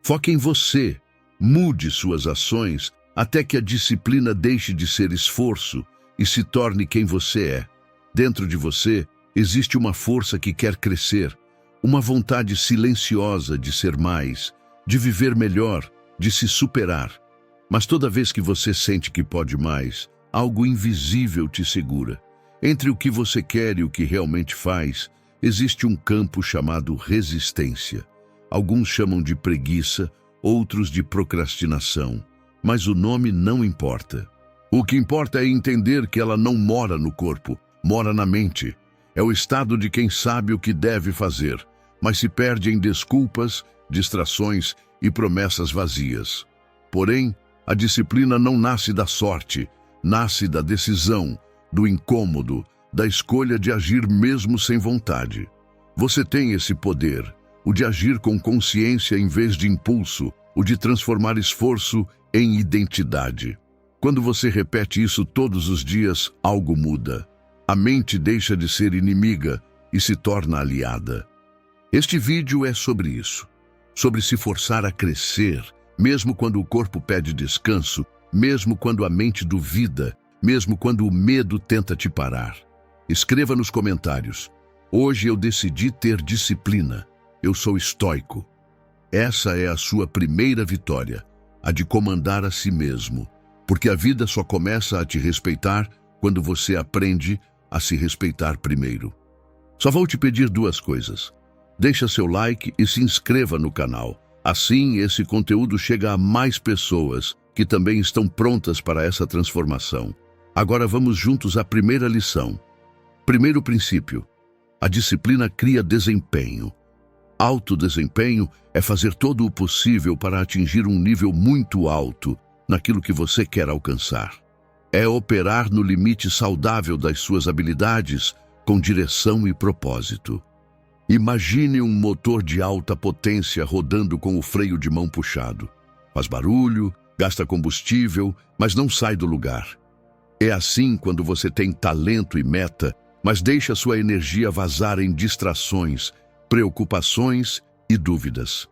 Foque em você. Mude suas ações até que a disciplina deixe de ser esforço e se torne quem você é. Dentro de você existe uma força que quer crescer, uma vontade silenciosa de ser mais, de viver melhor, de se superar. Mas toda vez que você sente que pode mais, algo invisível te segura. Entre o que você quer e o que realmente faz, existe um campo chamado resistência. Alguns chamam de preguiça, outros de procrastinação. Mas o nome não importa. O que importa é entender que ela não mora no corpo, mora na mente. É o estado de quem sabe o que deve fazer, mas se perde em desculpas, distrações e promessas vazias. Porém, a disciplina não nasce da sorte, nasce da decisão, do incômodo, da escolha de agir mesmo sem vontade. Você tem esse poder, o de agir com consciência em vez de impulso, o de transformar esforço em identidade. Quando você repete isso todos os dias, algo muda. A mente deixa de ser inimiga e se torna aliada. Este vídeo é sobre isso, sobre se forçar a crescer, mesmo quando o corpo pede descanso, mesmo quando a mente duvida, mesmo quando o medo tenta te parar. Escreva nos comentários: hoje eu decidi ter disciplina, eu sou estoico. Essa é a sua primeira vitória, a de comandar a si mesmo, porque a vida só começa a te respeitar quando você aprende a se respeitar primeiro. Só vou te pedir duas coisas. Deixa seu like e se inscreva no canal. Assim, esse conteúdo chega a mais pessoas que também estão prontas para essa transformação. Agora vamos juntos à primeira lição. Primeiro princípio: a disciplina cria desempenho. Alto desempenho é fazer todo o possível para atingir um nível muito alto naquilo que você quer alcançar. É operar no limite saudável das suas habilidades com direção e propósito. Imagine um motor de alta potência rodando com o freio de mão puxado. Faz barulho, gasta combustível, mas não sai do lugar. É assim quando você tem talento e meta, mas deixa sua energia vazar em distrações, preocupações e dúvidas.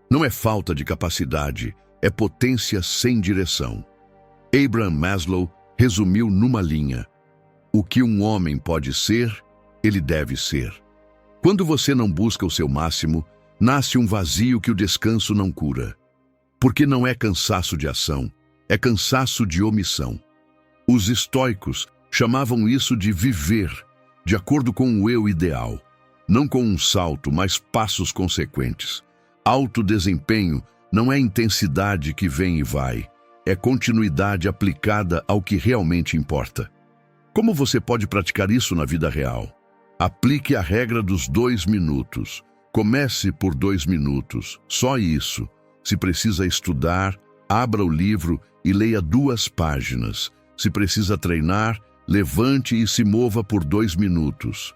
Não é falta de capacidade, é potência sem direção. Abraham Maslow resumiu numa linha: o que um homem pode ser, ele deve ser. Quando você não busca o seu máximo, nasce um vazio que o descanso não cura. Porque não é cansaço de ação, é cansaço de omissão. Os estoicos chamavam isso de viver, de acordo com o eu ideal. Não com um salto, mas passos consequentes. Alto desempenho não é intensidade que vem e vai, é continuidade aplicada ao que realmente importa. Como você pode praticar isso na vida real? Aplique a regra dos 2 minutos. Comece por 2 minutos, só isso. Se precisa estudar, abra o livro e leia 2 páginas. Se precisa treinar, levante e se mova por 2 minutos.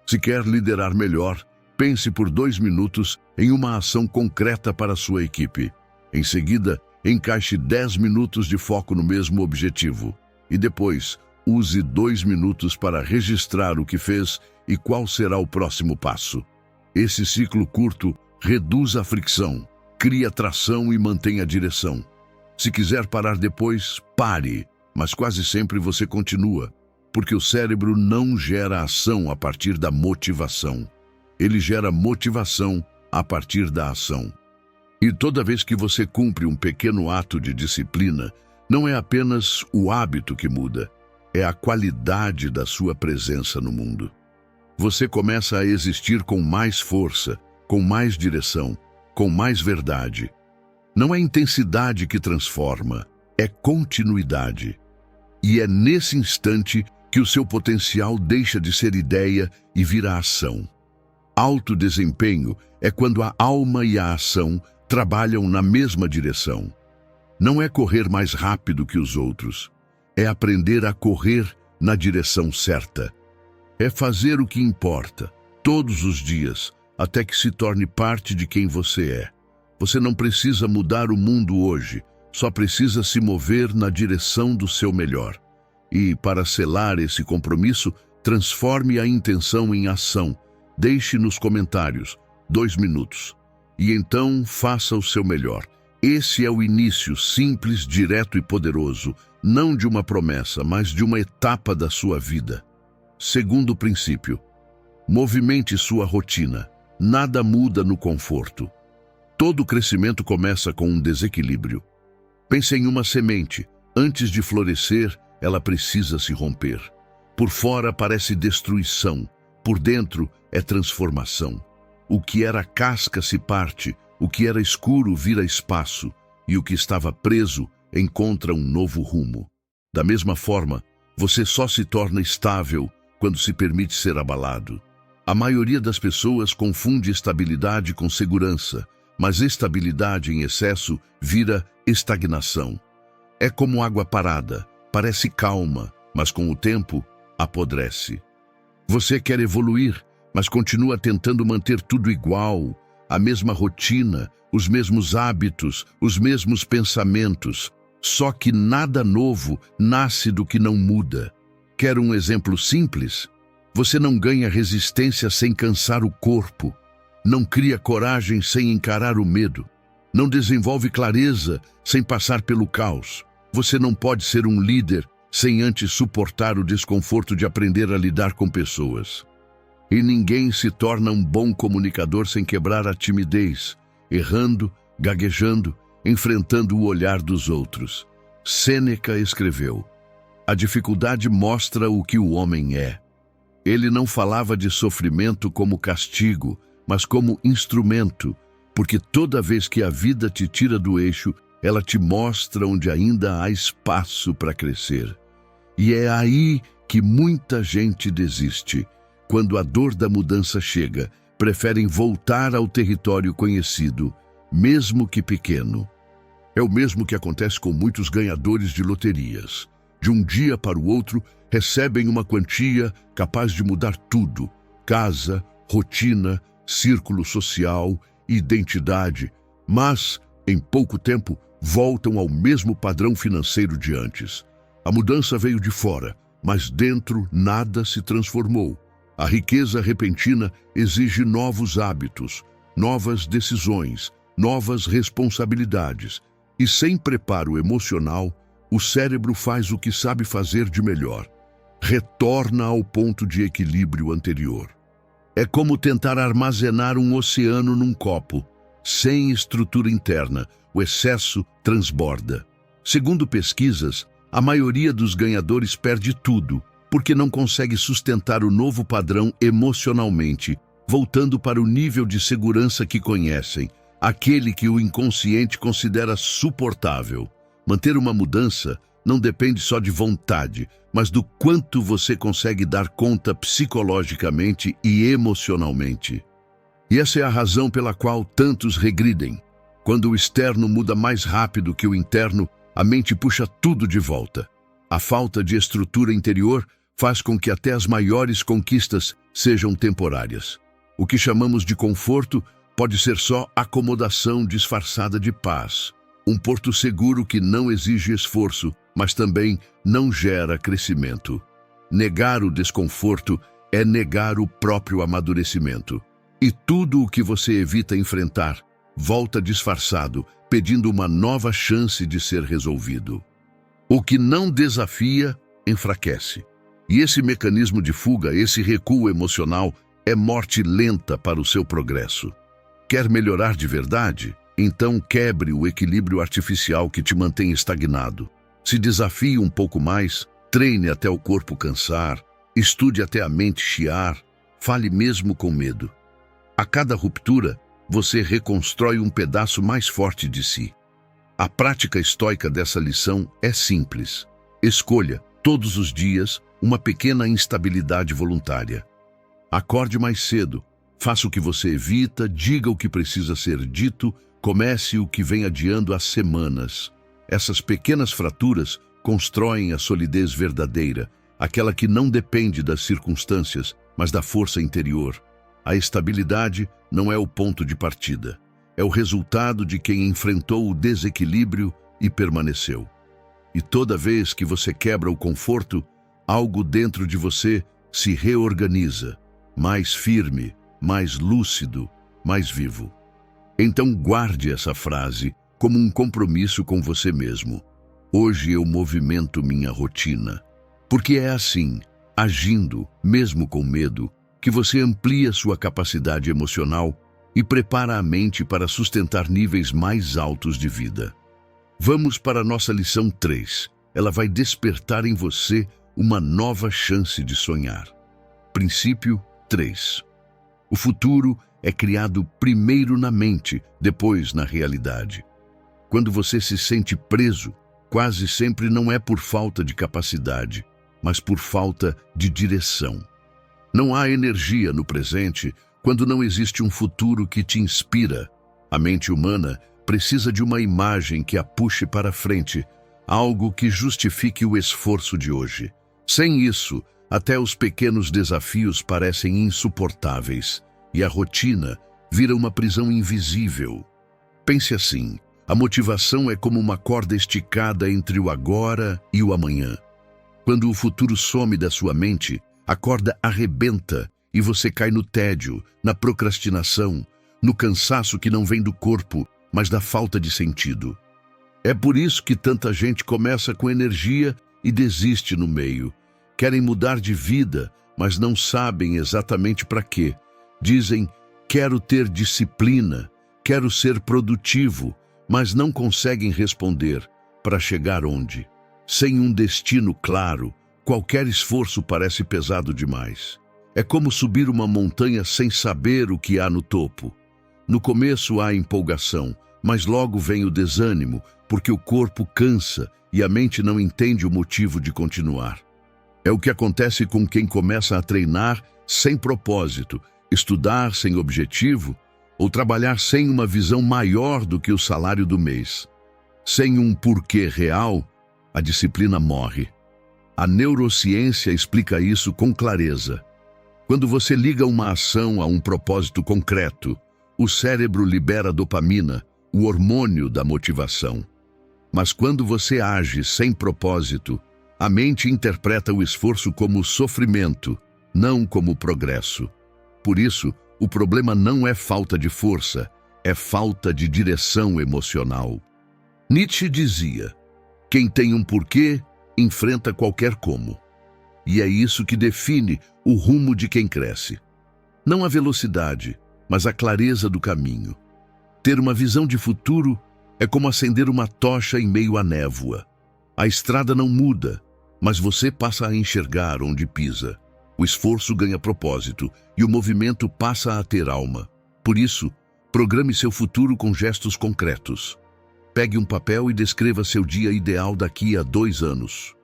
Se quer liderar melhor, pense por 2 minutos em uma ação concreta para a sua equipe. Em seguida, encaixe 10 minutos de foco no mesmo objetivo. E depois, use 2 minutos para registrar o que fez e qual será o próximo passo. Esse ciclo curto reduz a fricção, cria tração e mantém a direção. Se quiser parar depois, pare, mas quase sempre você continua, porque o cérebro não gera ação a partir da motivação. Ele gera motivação a partir da ação. E toda vez que você cumpre um pequeno ato de disciplina, não é apenas o hábito que muda, é a qualidade da sua presença no mundo. Você começa a existir com mais força, com mais direção, com mais verdade. Não é intensidade que transforma, é continuidade. E é nesse instante que o seu potencial deixa de ser ideia e vira ação. Alto desempenho é quando a alma e a ação trabalham na mesma direção. Não é correr mais rápido que os outros, é aprender a correr na direção certa. É fazer o que importa, todos os dias, até que se torne parte de quem você é. Você não precisa mudar o mundo hoje, só precisa se mover na direção do seu melhor. E, para selar esse compromisso, transforme a intenção em ação. Deixe nos comentários: 2 minutos. e então faça o seu melhor. Esse é o início simples, direto e poderoso, não de uma promessa, mas de uma etapa da sua vida. Segundo princípio, movimente sua rotina. Nada muda no conforto. Todo crescimento começa com um desequilíbrio. Pense em uma semente. Antes de florescer, ela precisa se romper. Por fora parece destruição, por dentro é transformação. O que era casca se parte, o que era escuro vira espaço, e o que estava preso encontra um novo rumo. Da mesma forma, você só se torna estável quando se permite ser abalado. A maioria das pessoas confunde estabilidade com segurança, mas estabilidade em excesso vira estagnação. É como água parada, parece calma, mas com o tempo apodrece. Você quer evoluir, mas continua tentando manter tudo igual, a mesma rotina, os mesmos hábitos, os mesmos pensamentos. Só que nada novo nasce do que não muda. Quer um exemplo simples? Você não ganha resistência sem cansar o corpo. Não cria coragem sem encarar o medo. Não desenvolve clareza sem passar pelo caos. Você não pode ser um líder sem antes suportar o desconforto de aprender a lidar com pessoas. E ninguém se torna um bom comunicador sem quebrar a timidez, errando, gaguejando, enfrentando o olhar dos outros. Sêneca escreveu: "A dificuldade mostra o que o homem é." Ele não falava de sofrimento como castigo, mas como instrumento, porque toda vez que a vida te tira do eixo, ela te mostra onde ainda há espaço para crescer. E é aí que muita gente desiste. Quando a dor da mudança chega, preferem voltar ao território conhecido, mesmo que pequeno. É o mesmo que acontece com muitos ganhadores de loterias. De um dia para o outro, recebem uma quantia capaz de mudar tudo: casa, rotina, círculo social, identidade. Mas, em pouco tempo, voltam ao mesmo padrão financeiro de antes. A mudança veio de fora, mas dentro nada se transformou. A riqueza repentina exige novos hábitos, novas decisões, novas responsabilidades. E sem preparo emocional, o cérebro faz o que sabe fazer de melhor: retorna ao ponto de equilíbrio anterior. É como tentar armazenar um oceano num copo. Sem estrutura interna, o excesso transborda. Segundo pesquisas, a maioria dos ganhadores perde tudo, porque não consegue sustentar o novo padrão emocionalmente, voltando para o nível de segurança que conhecem, aquele que o inconsciente considera suportável. Manter uma mudança não depende só de vontade, mas do quanto você consegue dar conta psicologicamente e emocionalmente. E essa é a razão pela qual tantos regridem. Quando o externo muda mais rápido que o interno, a mente puxa tudo de volta. A falta de estrutura interior faz com que até as maiores conquistas sejam temporárias. O que chamamos de conforto pode ser só acomodação disfarçada de paz. Um porto seguro que não exige esforço, mas também não gera crescimento. Negar o desconforto é negar o próprio amadurecimento. E tudo o que você evita enfrentar volta disfarçado, pedindo uma nova chance de ser resolvido. O que não desafia, enfraquece. E esse mecanismo de fuga, esse recuo emocional, é morte lenta para o seu progresso. Quer melhorar de verdade? Então quebre o equilíbrio artificial que te mantém estagnado. Se desafie um pouco mais, treine até o corpo cansar, estude até a mente chiar, fale mesmo com medo. A cada ruptura, você reconstrói um pedaço mais forte de si. A prática estoica dessa lição é simples. Escolha, todos os dias, uma pequena instabilidade voluntária. Acorde mais cedo, faça o que você evita, diga o que precisa ser dito, comece o que vem adiando há semanas. Essas pequenas fraturas constroem a solidez verdadeira, aquela que não depende das circunstâncias, mas da força interior. A estabilidade não é o ponto de partida, é o resultado de quem enfrentou o desequilíbrio e permaneceu. E toda vez que você quebra o conforto, algo dentro de você se reorganiza, mais firme, mais lúcido, mais vivo. Então guarde essa frase como um compromisso com você mesmo. Hoje eu movimento minha rotina. Porque é assim, agindo, mesmo com medo, que você amplia sua capacidade emocional e prepara a mente para sustentar níveis mais altos de vida. Vamos para a nossa lição 3. Ela vai despertar em você uma nova chance de sonhar. Princípio 3. O futuro é criado primeiro na mente, depois na realidade. Quando você se sente preso, quase sempre não é por falta de capacidade, mas por falta de direção. Não há energia no presente quando não existe um futuro que te inspira. A mente humana precisa de uma imagem que a puxe para frente, algo que justifique o esforço de hoje. Sem isso, até os pequenos desafios parecem insuportáveis e a rotina vira uma prisão invisível. Pense assim, a motivação é como uma corda esticada entre o agora e o amanhã. Quando o futuro some da sua mente, a corda arrebenta e você cai no tédio, na procrastinação, no cansaço que não vem do corpo, mas da falta de sentido. É por isso que tanta gente começa com energia e desiste no meio. Querem mudar de vida, mas não sabem exatamente para quê. Dizem, quero ter disciplina, quero ser produtivo, mas não conseguem responder para chegar onde. Sem um destino claro, qualquer esforço parece pesado demais. É como subir uma montanha sem saber o que há no topo. No começo há empolgação, mas logo vem o desânimo, porque o corpo cansa e a mente não entende o motivo de continuar. É o que acontece com quem começa a treinar sem propósito, estudar sem objetivo ou trabalhar sem uma visão maior do que o salário do mês. Sem um porquê real, a disciplina morre. A neurociência explica isso com clareza. Quando você liga uma ação a um propósito concreto, o cérebro libera dopamina, o hormônio da motivação. Mas quando você age sem propósito, a mente interpreta o esforço como sofrimento, não como progresso. Por isso, o problema não é falta de força, é falta de direção emocional. Nietzsche dizia, quem tem um porquê, enfrenta qualquer como. E é isso que define o rumo de quem cresce. Não a velocidade, mas a clareza do caminho. Ter uma visão de futuro é como acender uma tocha em meio à névoa. A estrada não muda, mas você passa a enxergar onde pisa. O esforço ganha propósito e o movimento passa a ter alma. Por isso, programe seu futuro com gestos concretos. Pegue um papel e descreva seu dia ideal daqui a 2 anos.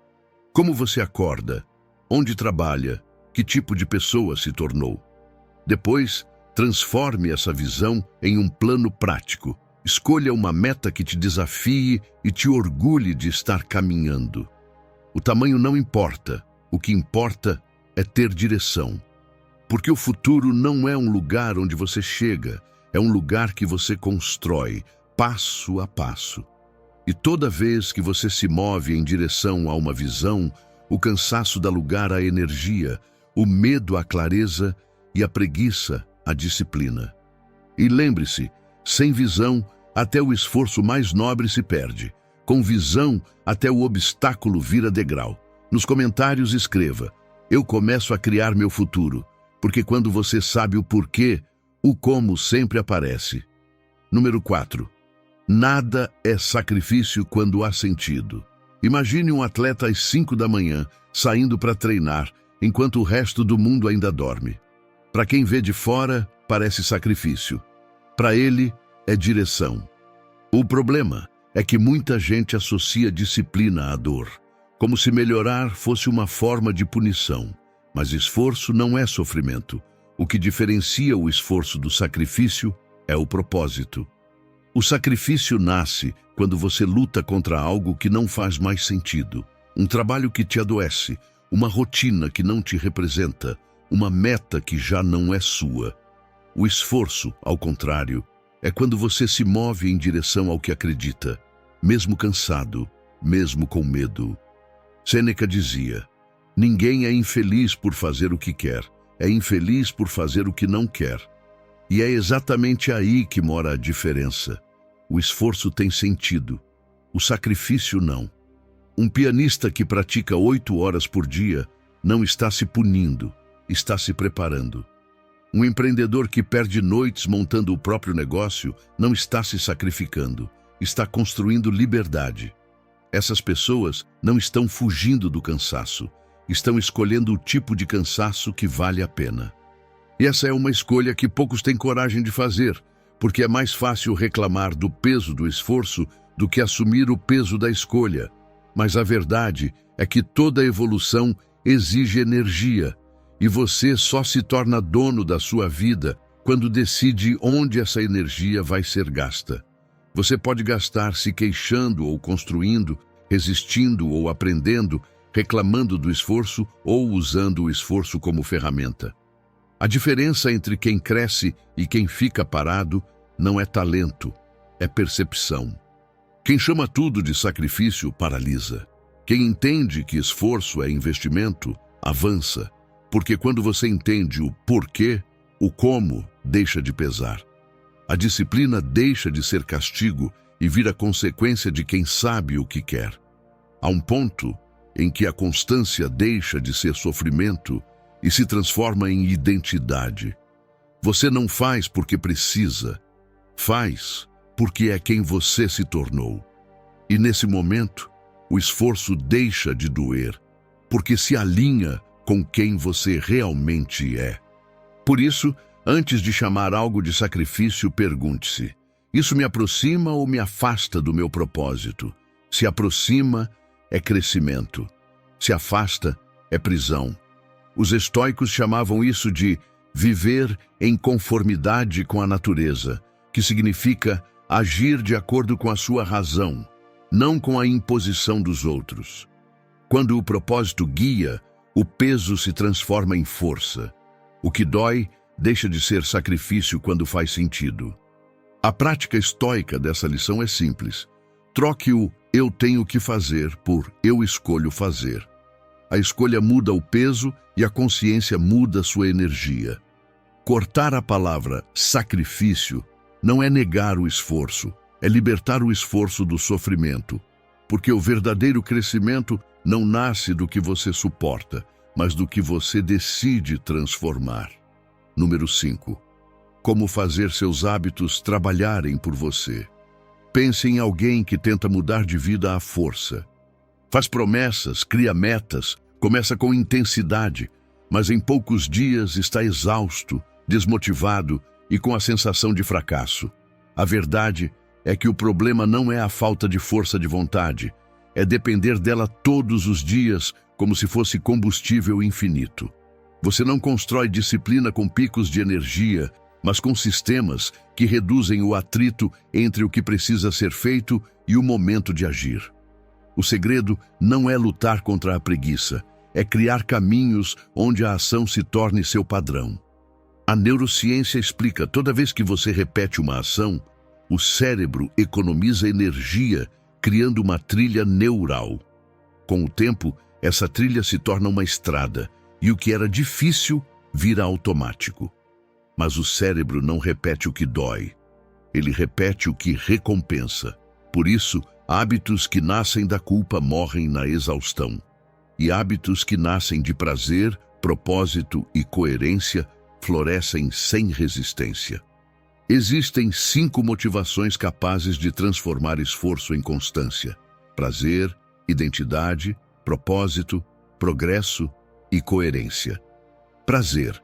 Como você acorda? Onde trabalha? Que tipo de pessoa se tornou? Depois, transforme essa visão em um plano prático. Escolha uma meta que te desafie e te orgulhe de estar caminhando. O tamanho não importa. O que importa é ter direção. Porque o futuro não é um lugar onde você chega, é um lugar que você constrói, passo a passo. E toda vez que você se move em direção a uma visão, o cansaço dá lugar à energia, o medo à clareza e a preguiça à disciplina. E lembre-se, sem visão, até o esforço mais nobre se perde. Com visão, até o obstáculo vira degrau. Nos comentários escreva, eu começo a criar meu futuro, porque quando você sabe o porquê, o como sempre aparece. Número 4. Nada é sacrifício quando há sentido. Imagine um atleta às 5 da manhã, saindo para treinar, enquanto o resto do mundo ainda dorme. Para quem vê de fora, parece sacrifício. Para ele, é direção. O problema é que muita gente associa disciplina à dor, como se melhorar fosse uma forma de punição. Mas esforço não é sofrimento. O que diferencia o esforço do sacrifício é o propósito. O sacrifício nasce quando você luta contra algo que não faz mais sentido, um trabalho que te adoece, uma rotina que não te representa, uma meta que já não é sua. O esforço, ao contrário, é quando você se move em direção ao que acredita, mesmo cansado, mesmo com medo. Sêneca dizia, ninguém é infeliz por fazer o que quer, é infeliz por fazer o que não quer. E é exatamente aí que mora a diferença. O esforço tem sentido, o sacrifício não. Um pianista que pratica 8 horas por dia não está se punindo, está se preparando. Um empreendedor que perde noites montando o próprio negócio não está se sacrificando, está construindo liberdade. Essas pessoas não estão fugindo do cansaço, estão escolhendo o tipo de cansaço que vale a pena. E essa é uma escolha que poucos têm coragem de fazer, porque é mais fácil reclamar do peso do esforço do que assumir o peso da escolha. Mas a verdade é que toda evolução exige energia, e você só se torna dono da sua vida quando decide onde essa energia vai ser gasta. Você pode gastar se queixando ou construindo, resistindo ou aprendendo, reclamando do esforço ou usando o esforço como ferramenta. A diferença entre quem cresce e quem fica parado não é talento, é percepção. Quem chama tudo de sacrifício paralisa. Quem entende que esforço é investimento, avança, porque quando você entende o porquê, o como deixa de pesar. A disciplina deixa de ser castigo e vira consequência de quem sabe o que quer. Há um ponto em que a constância deixa de ser sofrimento e se transforma em identidade. Você não faz porque precisa, faz porque é quem você se tornou. E nesse momento, o esforço deixa de doer, porque se alinha com quem você realmente é. Por isso, antes de chamar algo de sacrifício, pergunte-se: isso me aproxima ou me afasta do meu propósito? Se aproxima, é crescimento. Se afasta, é prisão. Os estoicos chamavam isso de viver em conformidade com a natureza, que significa agir de acordo com a sua razão, não com a imposição dos outros. Quando o propósito guia, o peso se transforma em força. O que dói deixa de ser sacrifício quando faz sentido. A prática estoica dessa lição é simples. Troque o "eu tenho que fazer" por "eu escolho fazer". A escolha muda o peso e a consciência muda sua energia. Cortar a palavra sacrifício não é negar o esforço, é libertar o esforço do sofrimento, porque o verdadeiro crescimento não nasce do que você suporta, mas do que você decide transformar. Número 5. Como fazer seus hábitos trabalharem por você. Pense em alguém que tenta mudar de vida à força. Faz promessas, cria metas, começa com intensidade, mas em poucos dias está exausto, desmotivado e com a sensação de fracasso. A verdade é que o problema não é a falta de força de vontade, é depender dela todos os dias como se fosse combustível infinito. Você não constrói disciplina com picos de energia, mas com sistemas que reduzem o atrito entre o que precisa ser feito e o momento de agir. O segredo não é lutar contra a preguiça, é criar caminhos onde a ação se torne seu padrão. A neurociência explica: toda vez que você repete uma ação, o cérebro economiza energia, criando uma trilha neural. Com o tempo, essa trilha se torna uma estrada, e o que era difícil vira automático. Mas o cérebro não repete o que dói, ele repete o que recompensa. Por isso, hábitos que nascem da culpa morrem na exaustão. E hábitos que nascem de prazer, propósito e coerência florescem sem resistência. Existem 5 motivações capazes de transformar esforço em constância: prazer, identidade, propósito, progresso e coerência. Prazer.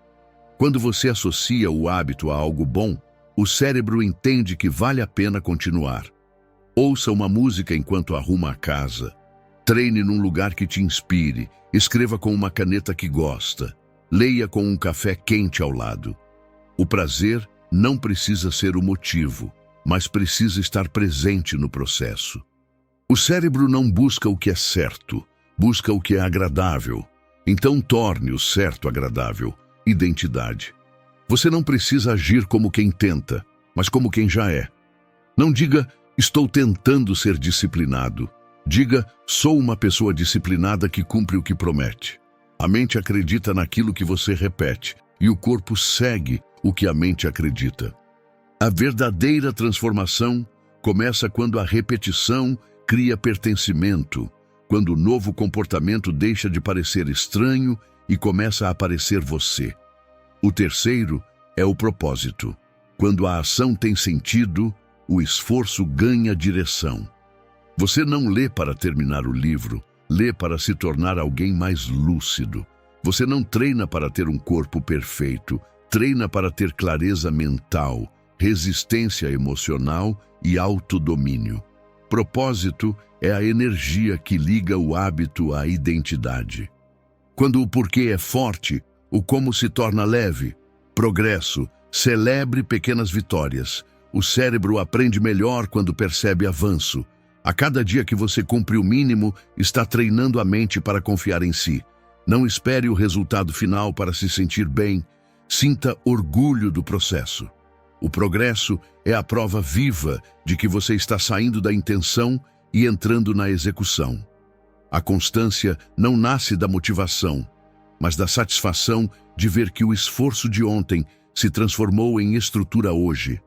Quando você associa o hábito a algo bom, o cérebro entende que vale a pena continuar. Ouça uma música enquanto arruma a casa. Treine num lugar que te inspire. Escreva com uma caneta que gosta. Leia com um café quente ao lado. O prazer não precisa ser o motivo, mas precisa estar presente no processo. O cérebro não busca o que é certo, busca o que é agradável. Então torne o certo agradável. Identidade. Você não precisa agir como quem tenta, mas como quem já é. Não diga: estou tentando ser disciplinado. Diga: sou uma pessoa disciplinada que cumpre o que promete. A mente acredita naquilo que você repete, e o corpo segue o que a mente acredita. A verdadeira transformação começa quando a repetição cria pertencimento, quando o novo comportamento deixa de parecer estranho e começa a parecer você. O terceiro é o propósito. Quando a ação tem sentido, o esforço ganha direção. Você não lê para terminar o livro, lê para se tornar alguém mais lúcido. Você não treina para ter um corpo perfeito, treina para ter clareza mental, resistência emocional e autodomínio. Propósito é a energia que liga o hábito à identidade. Quando o porquê é forte, o como se torna leve. Progresso, celebre pequenas vitórias. O cérebro aprende melhor quando percebe avanço. A cada dia que você cumpre o mínimo, está treinando a mente para confiar em si. Não espere o resultado final para se sentir bem. Sinta orgulho do processo. O progresso é a prova viva de que você está saindo da intenção e entrando na execução. A constância não nasce da motivação, mas da satisfação de ver que o esforço de ontem se transformou em estrutura hoje.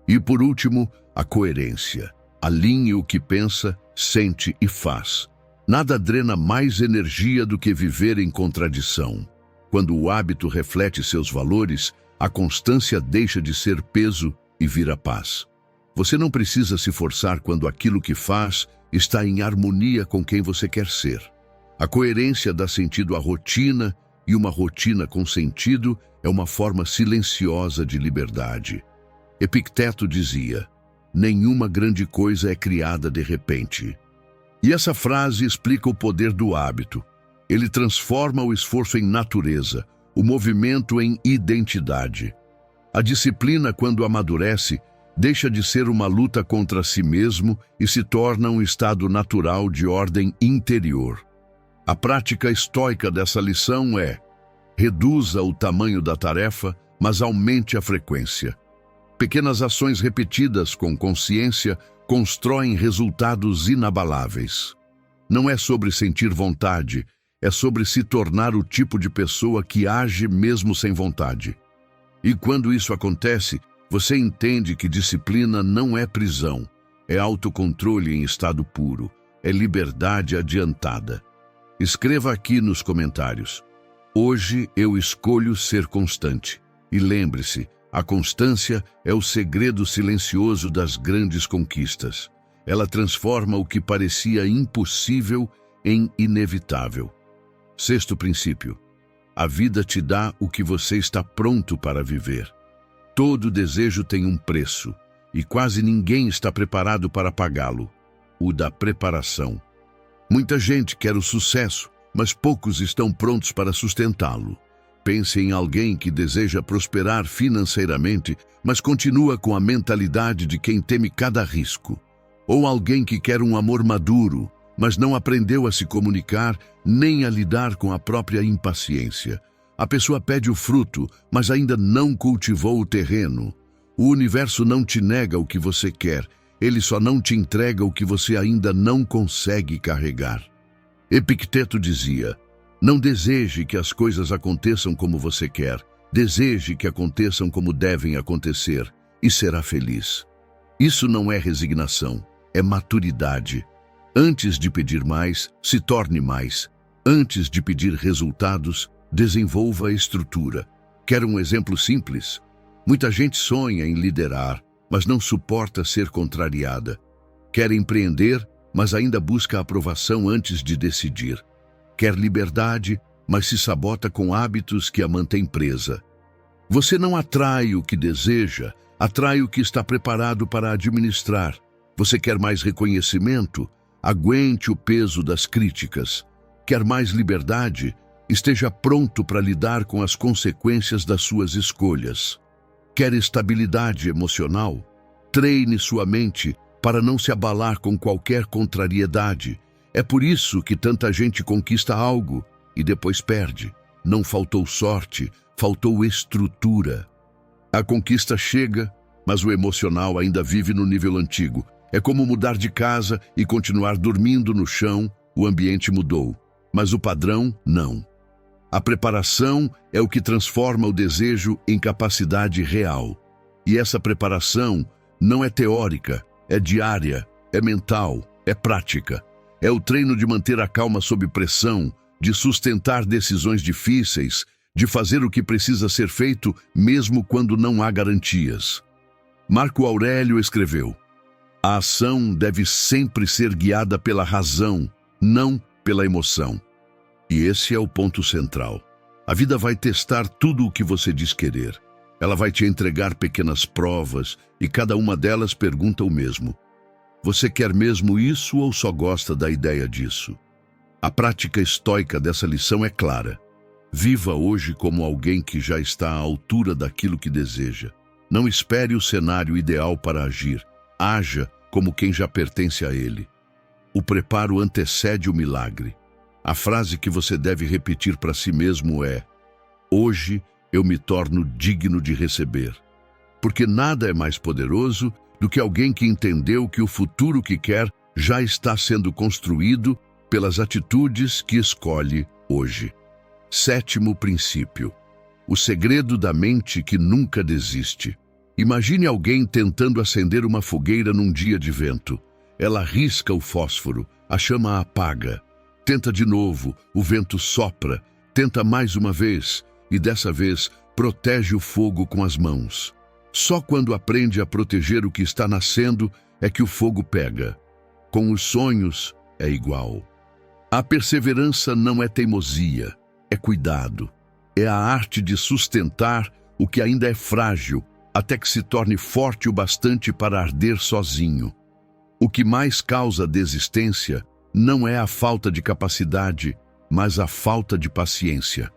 E por último, a coerência. Alinhe o que pensa, sente e faz. Nada drena mais energia do que viver em contradição. Quando o hábito reflete seus valores, a constância deixa de ser peso e vira paz. Você não precisa se forçar quando aquilo que faz está em harmonia com quem você quer ser. A coerência dá sentido à rotina, e uma rotina com sentido é uma forma silenciosa de liberdade. Epicteto dizia: nenhuma grande coisa é criada de repente. E essa frase explica o poder do hábito. Ele transforma o esforço em natureza, o movimento em identidade. A disciplina, quando amadurece, deixa de ser uma luta contra si mesmo e se torna um estado natural de ordem interior. A prática estoica dessa lição é: reduza o tamanho da tarefa, mas aumente a frequência. Pequenas ações repetidas com consciência constroem resultados inabaláveis. Não é sobre sentir vontade, é sobre se tornar o tipo de pessoa que age mesmo sem vontade. E quando isso acontece, você entende que disciplina não é prisão, é autocontrole em estado puro, é liberdade adiantada. Escreva aqui nos comentários: hoje eu escolho ser constante. E lembre-se, a constância é o segredo silencioso das grandes conquistas. Ela transforma o que parecia impossível em inevitável. Sexto princípio: a vida te dá o que você está pronto para viver. Todo desejo tem um preço, e quase ninguém está preparado para pagá-lo: o da preparação. Muita gente quer o sucesso, mas poucos estão prontos para sustentá-lo. Pense em alguém que deseja prosperar financeiramente, mas continua com a mentalidade de quem teme cada risco. Ou alguém que quer um amor maduro, mas não aprendeu a se comunicar nem a lidar com a própria impaciência. A pessoa pede o fruto, mas ainda não cultivou o terreno. O universo não te nega o que você quer, ele só não te entrega o que você ainda não consegue carregar. Epicteto dizia: não deseje que as coisas aconteçam como você quer, deseje que aconteçam como devem acontecer, e será feliz. Isso não é resignação, é maturidade. Antes de pedir mais, se torne mais. Antes de pedir resultados, desenvolva a estrutura. Quer um exemplo simples? Muita gente sonha em liderar, mas não suporta ser contrariada. Quer empreender, mas ainda busca a aprovação antes de decidir. Quer liberdade, mas se sabota com hábitos que a mantêm presa. Você não atrai o que deseja, atrai o que está preparado para administrar. Você quer mais reconhecimento? Aguente o peso das críticas. Quer mais liberdade? Esteja pronto para lidar com as consequências das suas escolhas. Quer estabilidade emocional? Treine sua mente para não se abalar com qualquer contrariedade. É por isso que tanta gente conquista algo e depois perde. Não faltou sorte, faltou estrutura. A conquista chega, mas o emocional ainda vive no nível antigo. É como mudar de casa e continuar dormindo no chão. O ambiente mudou, mas o padrão não. A preparação é o que transforma o desejo em capacidade real. E essa preparação não é teórica, é diária, é mental, é prática. É o treino de manter a calma sob pressão, de sustentar decisões difíceis, de fazer o que precisa ser feito mesmo quando não há garantias. Marco Aurélio escreveu: a ação deve sempre ser guiada pela razão, não pela emoção. E esse é o ponto central. A vida vai testar tudo o que você diz querer. Ela vai te entregar pequenas provas e cada uma delas pergunta o mesmo: você quer mesmo isso ou só gosta da ideia disso? A prática estoica dessa lição é clara. Viva hoje como alguém que já está à altura daquilo que deseja. Não espere o cenário ideal para agir. Haja como quem já pertence a ele. O preparo antecede o milagre. A frase que você deve repetir para si mesmo é: hoje eu me torno digno de receber. Porque nada é mais poderoso do que alguém que entendeu que o futuro que quer já está sendo construído pelas atitudes que escolhe hoje. Sétimo princípio: o segredo da mente que nunca desiste. Imagine alguém tentando acender uma fogueira num dia de vento. Ela risca o fósforo, a chama apaga. Tenta de novo, o vento sopra. Tenta mais uma vez, e dessa vez protege o fogo com as mãos. Só quando aprende a proteger o que está nascendo é que o fogo pega. Com os sonhos é igual. A perseverança não é teimosia, é cuidado. É a arte de sustentar o que ainda é frágil, até que se torne forte o bastante para arder sozinho. O que mais causa desistência não é a falta de capacidade, mas a falta de paciência.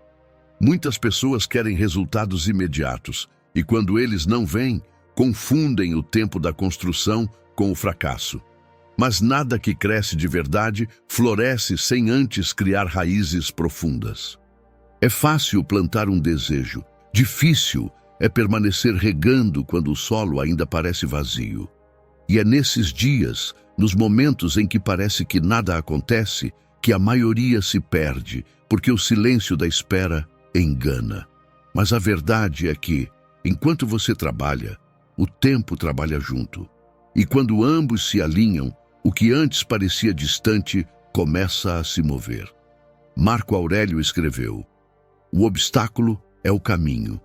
Muitas pessoas querem resultados imediatos, e quando eles não vêm, confundem o tempo da construção com o fracasso. Mas nada que cresce de verdade floresce sem antes criar raízes profundas. É fácil plantar um desejo, difícil é permanecer regando quando o solo ainda parece vazio. E é nesses dias, nos momentos em que parece que nada acontece, que a maioria se perde, porque o silêncio da espera engana. Mas a verdade é que, enquanto você trabalha, o tempo trabalha junto. E quando ambos se alinham, o que antes parecia distante começa a se mover. Marco Aurélio escreveu: o obstáculo é o caminho.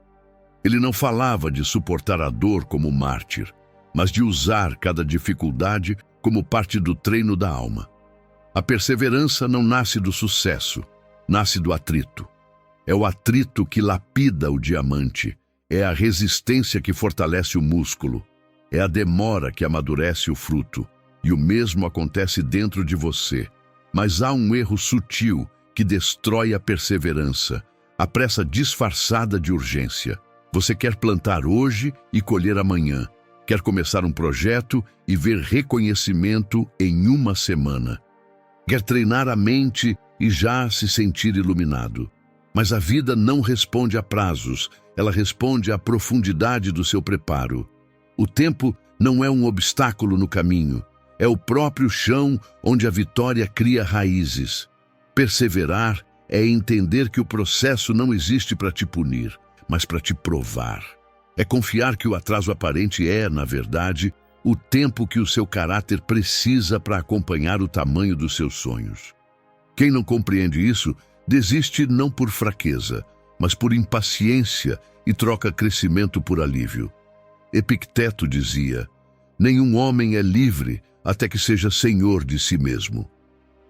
Ele não falava de suportar a dor como mártir, mas de usar cada dificuldade como parte do treino da alma. A perseverança não nasce do sucesso, nasce do atrito. É o atrito que lapida o diamante, é a resistência que fortalece o músculo, é a demora que amadurece o fruto, e o mesmo acontece dentro de você. Mas há um erro sutil que destrói a perseverança, a pressa disfarçada de urgência. Você quer plantar hoje e colher amanhã. Quer começar um projeto e ver reconhecimento em uma semana. Quer treinar a mente e já se sentir iluminado. Mas a vida não responde a prazos, ela responde à profundidade do seu preparo. O tempo não é um obstáculo no caminho, é o próprio chão onde a vitória cria raízes. Perseverar é entender que o processo não existe para te punir, mas para te provar. É confiar que o atraso aparente é, na verdade, o tempo que o seu caráter precisa para acompanhar o tamanho dos seus sonhos. Quem não compreende isso, desiste não por fraqueza, mas por impaciência e troca crescimento por alívio. Epicteto dizia: nenhum homem é livre até que seja senhor de si mesmo.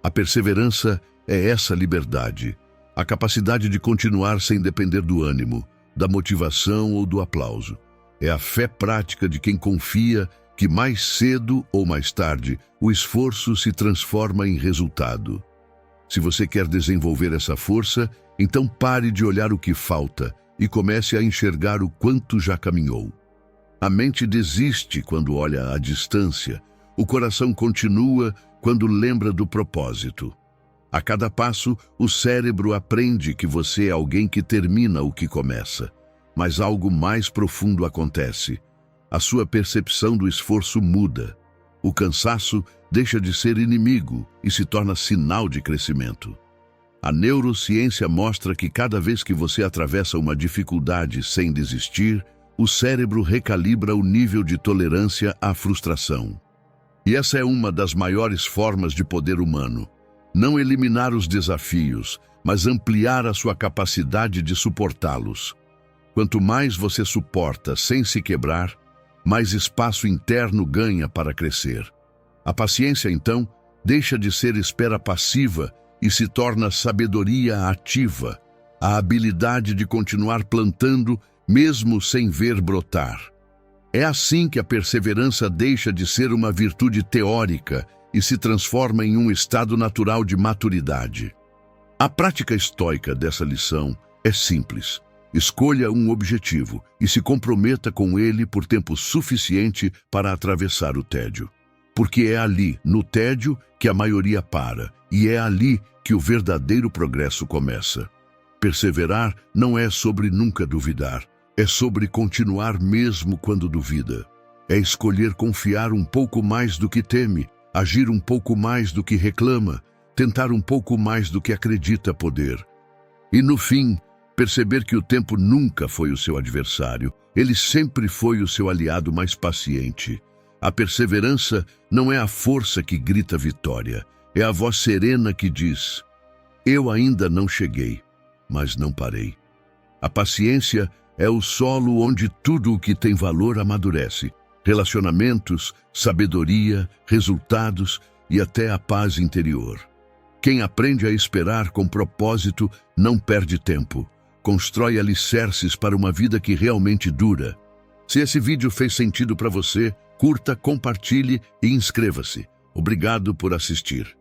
A perseverança é essa liberdade, a capacidade de continuar sem depender do ânimo, da motivação ou do aplauso. É a fé prática de quem confia que mais cedo ou mais tarde o esforço se transforma em resultado. Se você quer desenvolver essa força, então pare de olhar o que falta e comece a enxergar o quanto já caminhou. A mente desiste quando olha à distância, o coração continua quando lembra do propósito. A cada passo, o cérebro aprende que você é alguém que termina o que começa. Mas algo mais profundo acontece. A sua percepção do esforço muda. O cansaço deixa de ser inimigo e se torna sinal de crescimento. A neurociência mostra que cada vez que você atravessa uma dificuldade sem desistir, o cérebro recalibra o nível de tolerância à frustração. E essa é uma das maiores formas de poder humano. Não eliminar os desafios, mas ampliar a sua capacidade de suportá-los. Quanto mais você suporta sem se quebrar, mais espaço interno ganha para crescer. A paciência, então, deixa de ser espera passiva e se torna sabedoria ativa, a habilidade de continuar plantando mesmo sem ver brotar. É assim que a perseverança deixa de ser uma virtude teórica e se transforma em um estado natural de maturidade. A prática estoica dessa lição é simples. Escolha um objetivo e se comprometa com ele por tempo suficiente para atravessar o tédio. Porque é ali, no tédio, que a maioria para, e é ali que o verdadeiro progresso começa. Perseverar não é sobre nunca duvidar, é sobre continuar mesmo quando duvida. É escolher confiar um pouco mais do que teme, agir um pouco mais do que reclama, tentar um pouco mais do que acredita poder. E no fim, perceber que o tempo nunca foi o seu adversário, ele sempre foi o seu aliado mais paciente. A perseverança não é a força que grita vitória, é a voz serena que diz: eu ainda não cheguei, mas não parei. A paciência é o solo onde tudo o que tem valor amadurece. Relacionamentos, sabedoria, resultados e até a paz interior. Quem aprende a esperar com propósito não perde tempo. Constrói alicerces para uma vida que realmente dura. Se esse vídeo fez sentido para você, curta, compartilhe e inscreva-se. Obrigado por assistir.